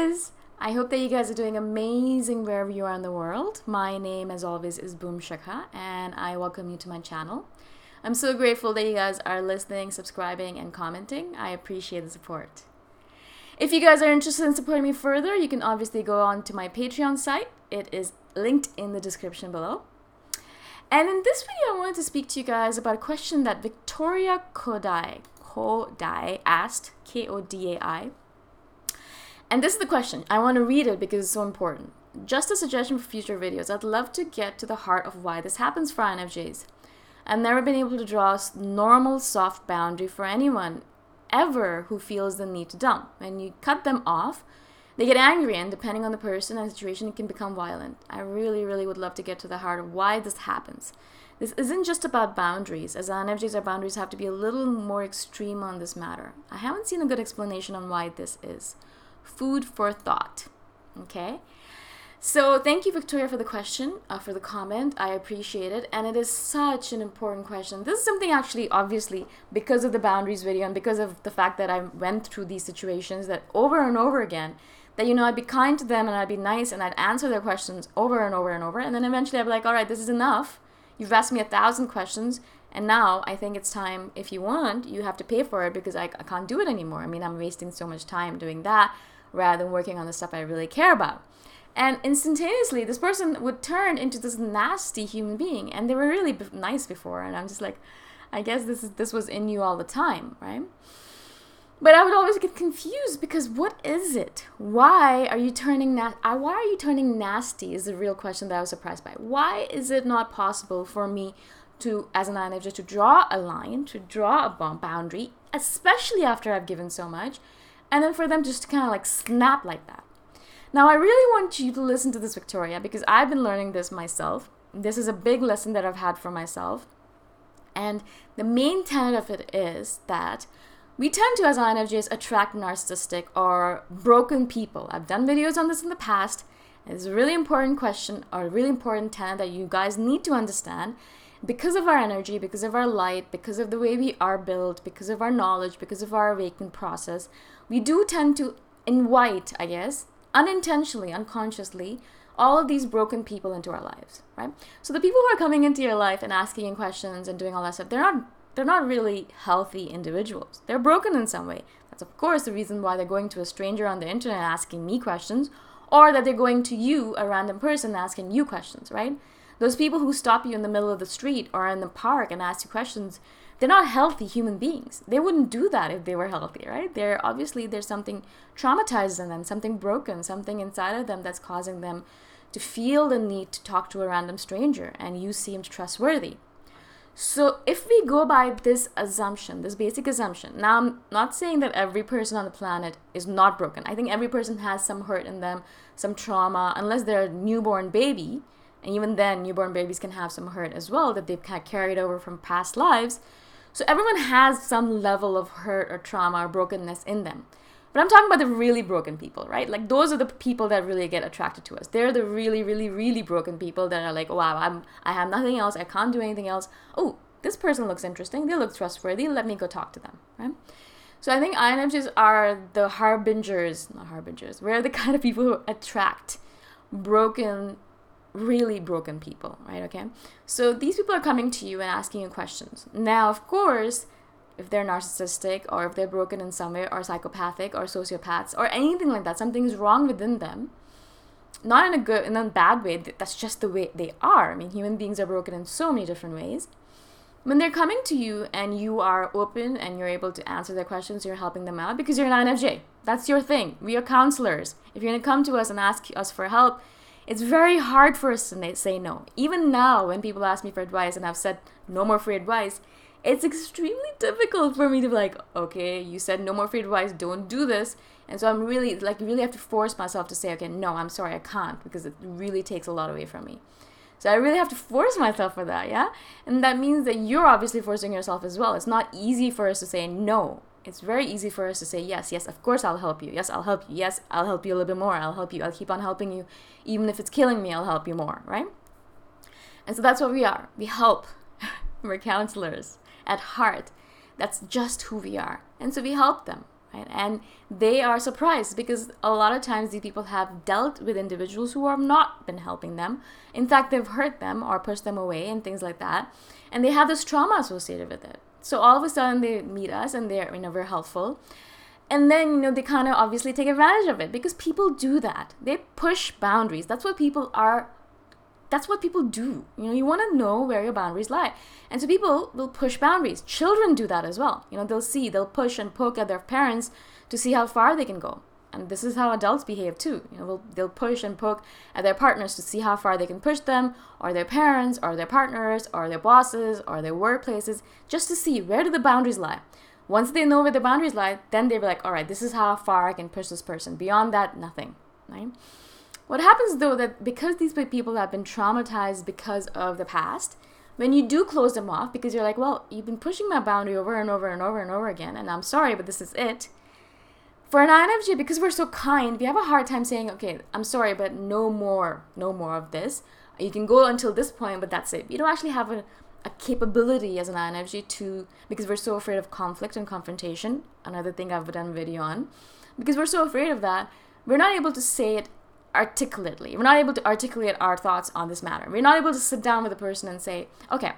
guys. I hope that you guys are doing amazing wherever you are in the world. My name, as always, is Shikha, and I welcome you to my channel. I'm so grateful that you guys are listening, subscribing, and commenting. I appreciate the support. If you guys are interested in supporting me further, you can obviously go on to my Patreon site. It is linked in the description below. And in this video, I wanted to speak to you guys about a question that Victoria Kodai asked, Kodai. And this is the question. I want to read it because it's so important. Just a suggestion for future videos. I'd love to get to the heart of why this happens for INFJs. I've never been able to draw a normal, soft boundary for anyone ever who feels the need to dump. When you cut them off, they get angry, and depending on the person and the situation, it can become violent. I really, really would love to get to the heart of why this happens. This isn't just about boundaries. As INFJs, our boundaries have to be a little more extreme on this matter. I haven't seen a good explanation on why this is. Food for thought. Okay? So thank you, Victoria, for the question, for the comment. I appreciate it. And it is such an important question. This is something actually, obviously, because of the boundaries video and because of the fact that I went through these situations that over and over again, that, I'd be kind to them and I'd be nice and I'd answer their questions over and over and over. And then eventually I'd be like, all right, this is enough. You've asked me 1,000 questions. And now I think it's time, if you want, you have to pay for it because I can't do it anymore. I mean, I'm wasting so much time doing that rather than working on the stuff I really care about. And instantaneously, this person would turn into this nasty human being. And they were really nice before. And I'm just like, I guess this was in you all the time, right? But I would always get confused because what is it? Why are you turning nasty is the real question that I was surprised by. Why is it not possible for me to, as an INFJ, to draw a line, to draw a boundary, especially after I've given so much, and then for them just to kind of like snap like that? Now, I really want you to listen to this, Victoria, because I've been learning this myself. This is a big lesson that I've had for myself. And the main tenet of it is that we tend to, as INFJs, attract narcissistic or broken people. I've done videos on this in the past. It's a really important question or a really important tenet that you guys need to understand. Because of our energy, because of our light, because of the way we are built, because of our knowledge, because of our awakening process, we do tend to invite, I guess, unintentionally, unconsciously, all of these broken people into our lives, right? So the people who are coming into your life and asking you questions and doing all that stuff, they're not really healthy individuals. They're broken in some way. That's, of course, the reason why they're going to a stranger on the internet asking me questions, or that they're going to you, a random person, asking you questions, right? Those people who stop you in the middle of the street or in the park and ask you questions, they're not healthy human beings. They wouldn't do that if they were healthy, right? There's something traumatized in them, something broken, something inside of them that's causing them to feel the need to talk to a random stranger, and you seemed trustworthy. So if we go by this assumption, this basic assumption, now I'm not saying that every person on the planet is not broken. I think every person has some hurt in them, some trauma, unless they're a newborn baby. And even then, newborn babies can have some hurt as well that they've kind of carried over from past lives. So everyone has some level of hurt or trauma or brokenness in them. But I'm talking about the really broken people, right? Like, those are the people that really get attracted to us. They're the really, really, really broken people that are like, wow, I have nothing else. I can't do anything else. Oh, this person looks interesting. They look trustworthy. Let me go talk to them, right? So I think INFJs are the We're the kind of people who attract broken, really broken people, right? Okay, so these people are coming to you and asking you questions. Now, of course, if they're narcissistic or if they're broken in some way or psychopathic or sociopaths or anything like that, something is wrong within them, not in a bad way. That's just the way they are. I mean, human beings are broken in so many different ways. When they're coming to you and you are open and you're able to answer their questions, you're helping them out because you're an INFJ. That's your thing. We are counselors. If you're going to come to us and ask us for help, it's very hard for us to say no. Even now, when people ask me for advice and I've said no more free advice, it's extremely difficult for me to be like, okay, you said no more free advice, don't do this. And so I'm really have to force myself to say, okay, no, I'm sorry, I can't, because it really takes a lot away from me. So I really have to force myself for that, yeah? And that means that you're obviously forcing yourself as well. It's not easy for us to say no. It's very easy for us to say yes, of course I'll help you. Yes, I'll help you. Yes, I'll help you a little bit more. I'll help you. I'll keep on helping you. Even if it's killing me, I'll help you more, right? And so that's what we are. We help. We're counselors at heart. That's just who we are. And so we help them. right? And they are surprised because a lot of times these people have dealt with individuals who have not been helping them. In fact, they've hurt them or pushed them away and things like that. And they have this trauma associated with it. So all of a sudden they meet us and they're, very helpful. And then, they kind of obviously take advantage of it because people do that. They push boundaries. That's what people do. You want to know where your boundaries lie. And so people will push boundaries. Children do that as well. They'll push and poke at their parents to see how far they can go. And this is how adults behave too. They'll push and poke at their partners to see how far they can push them, or their parents, or their partners, or their bosses, or their workplaces, just to see where do the boundaries lie. Once they know where the boundaries lie, then they'll be like, all right, this is how far I can push this person. Beyond that, nothing, right? What happens though, that because these people have been traumatized because of the past, when you do close them off, because you're like, well, you've been pushing my boundary over and over and over and over again, and I'm sorry, but this is it. For an INFJ, because we're so kind, we have a hard time saying, okay, I'm sorry, but no more of this. You can go until this point, but that's it. We don't actually have a capability as an INFJ to, because we're so afraid of conflict and confrontation, another thing I've done a video on, because we're so afraid of that, we're not able to say it articulately. We're not able to articulate our thoughts on this matter. We're not able to sit down with a person and say, okay,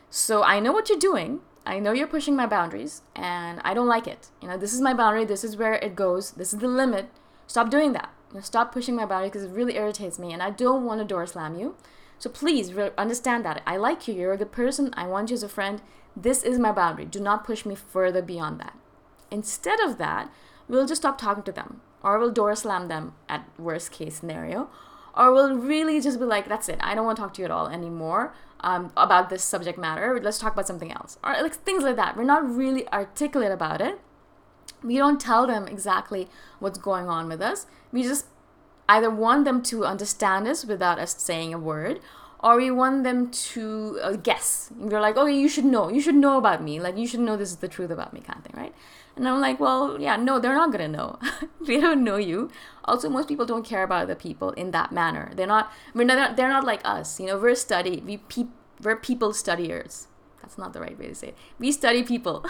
so I know what you're doing. I know you're pushing my boundaries and I don't like it. This is my boundary. This is where it goes. This is the limit. Stop doing that. Stop pushing my boundary because it really irritates me and I don't want to door slam you. So please understand that. I like you. You're a good person. I want you as a friend. This is my boundary. Do not push me further beyond that. Instead of that, we'll just stop talking to them, or we'll door slam them at worst case scenario, or we'll really just be like, that's it. I don't want to talk to you at all anymore about this subject matter. Let's talk about something else, or like things like that. We're not really articulate about it. We don't tell them exactly what's going on with us. We just either want them to understand us without us saying a word, or we want them to guess. We're like, oh, you should know about me. Like, you should know this is the truth about me, kind of thing, right? And I'm like, well, yeah, no, they're not going to know. They don't know you. Also, most people don't care about other people in that manner. They're not like us. We're people studiers. That's not the right way to say it. We study people.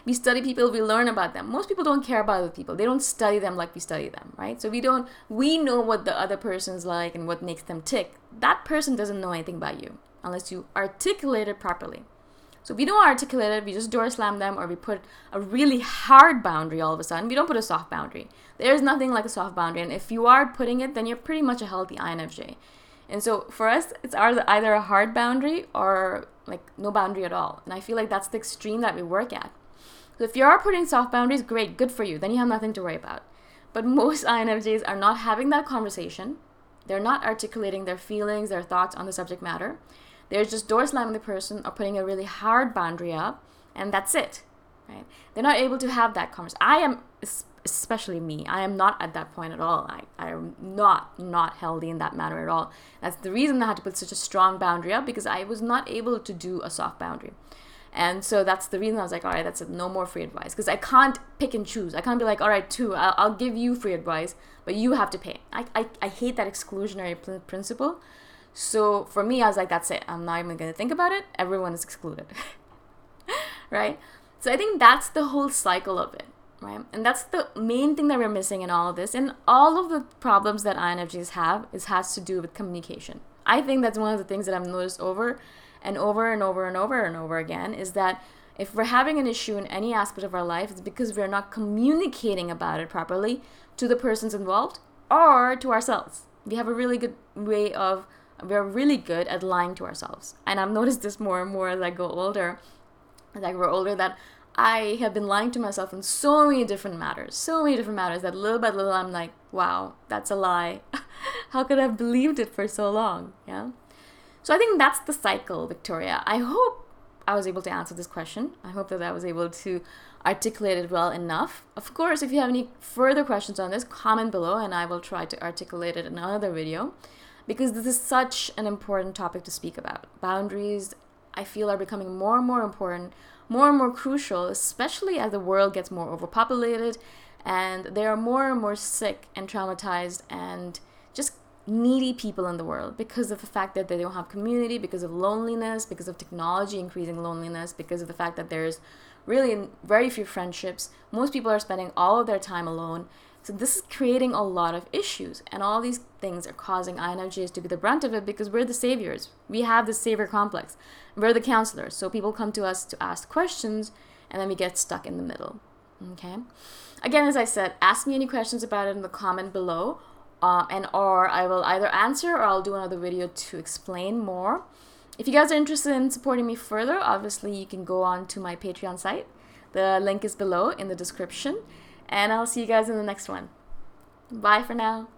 We study people, we learn about them. Most people don't care about other people. They don't study them like we study them, right? So we know what the other person's like and what makes them tick. That person doesn't know anything about you unless you articulate it properly. So if we don't articulate it, we just door slam them, or we put a really hard boundary all of a sudden. We don't put a soft boundary. There's nothing like a soft boundary. And if you are putting it, then you're pretty much a healthy INFJ. And so for us, it's either a hard boundary or like no boundary at all. And I feel like that's the extreme that we work at. So if you are putting soft boundaries, great, good for you. Then you have nothing to worry about. But most INFJs are not having that conversation. They're not articulating their feelings, their thoughts on the subject matter. They're just door slamming the person or putting a really hard boundary up, and that's it, right? They're not able to have that conversation. I am, especially me, I am not at that point at all. I am not healthy in that manner at all. That's the reason I had to put such a strong boundary up, because I was not able to do a soft boundary. And so that's the reason I was like, all right, that's it, no more free advice. Because I can't pick and choose. I can't be like, all right, I'll give you free advice, but you have to pay. I hate that exclusionary principle. So for me, I was like, that's it. I'm not even going to think about it. Everyone is excluded. Right? So I think that's the whole cycle of it. Right? And that's the main thing that we're missing in all of this. And all of the problems that INFJs have has to do with communication. I think that's one of the things that I've noticed over and over and over and over and over again, is that if we're having an issue in any aspect of our life, it's because we're not communicating about it properly to the persons involved or to ourselves. We have a really good way of, we're really good at lying to ourselves. And I've noticed this more and more as I go older, that I have been lying to myself in so many different matters that little by little I'm like, wow, that's a lie. How could I have believed it for so long? Yeah. So I think that's the cycle, Victoria. I hope I was able to answer this question. I hope that I was able to articulate it well enough. Of course, if you have any further questions on this, comment below and I will try to articulate it in another video, because this is such an important topic to speak about. Boundaries, I feel, are becoming more and more important, more and more crucial, especially as the world gets more overpopulated and there are more and more sick and traumatized and just needy people in the world because of the fact that they don't have community, because of loneliness, because of technology increasing loneliness, because of the fact that there's really very few friendships. Most people are spending all of their time alone. So this is creating a lot of issues, and all these things are causing INFJs to be the brunt of it because we're the saviors. We have this savior complex. We're the counselors. So people come to us to ask questions, and then we get stuck in the middle. Okay? Again, as I said, ask me any questions about it in the comment below, or I will either answer or I'll do another video to explain more. If you guys are interested in supporting me further, obviously you can go on to my Patreon site. The link is below in the description. And I'll see you guys in the next one. Bye for now.